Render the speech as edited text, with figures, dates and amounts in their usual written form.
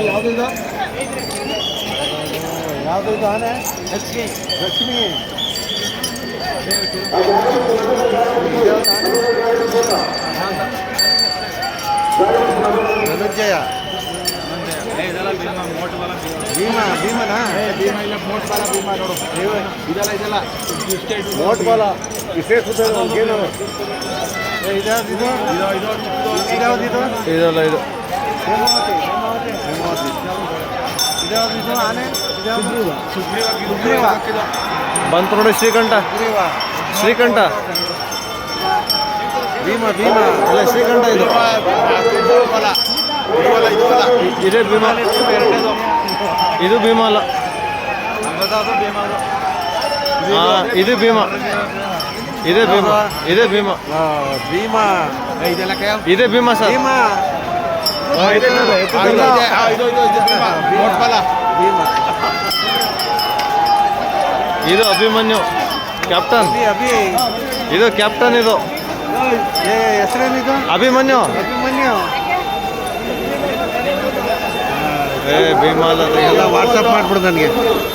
ಯಾವುದಿದು ಯಾವುದಿದು ಆನೆ ಲಕ್ಷ್ಮಿ ಲಕ್ಷ್ಮಿ ಧನುಂಜಯ ಭೀಮಾ ಭೀಮನಾ ಭೀಮ ಇಲ್ಲ ಮೋಟ್ ಬಾಲ ಭೀಮ ನೋಡು ಇದೆಲ್ಲ ಇದೆಲ್ಲ ಮೋಟ್ ಬಾಲ ಇಷ್ಟೇ ಏನು ಇದ್ಯಾವ್ದಿದು ಇದ್ಯಾವ್ದಿದು ಇದೆಲ್ಲ ಇದು ಹೇಮಾವತಿ ಹೇಮಾವತಿ ಹೇಮಾವತಿ ಇದ್ಯಾವ್ದಿದು ಆನೆ ಸುಗ್ರೀವ ಬಂತು ನೋಡಿ ಶ್ರೀಕಂಠ ಶ್ರೀಕಂಠ ಭೀಮ ಭೀಮ ಅಲ್ಲ ಶ್ರೀಕಂಠ ಇದು ಇದೇ ಭೀಮ ಇದು ಭೀಮ ಅಲ್ಲ ಇದು ಭೀಮ ಇದೇ ಭೀಮ ಇದೇ ಭೀಮ ಭೀಮ ಇದೇ ಭೀಮ ಸರ್ ಭೀಮ ಇದು ಅಭಿಮನ್ಯು ಕ್ಯಾಪ್ಟನ್ ಇದು ಕ್ಯಾಪ್ಟನ್ ಇದು ಹೆಸರೇನಿದು ಅಭಿಮನ್ಯು ಅಭಿಮನ್ಯು ಭೀಮ ಅಲ್ಲ ಎಲ್ಲ ವಾಟ್ಸಪ್ ಮಾಡ್ಬಿಡು ನನಗೆ.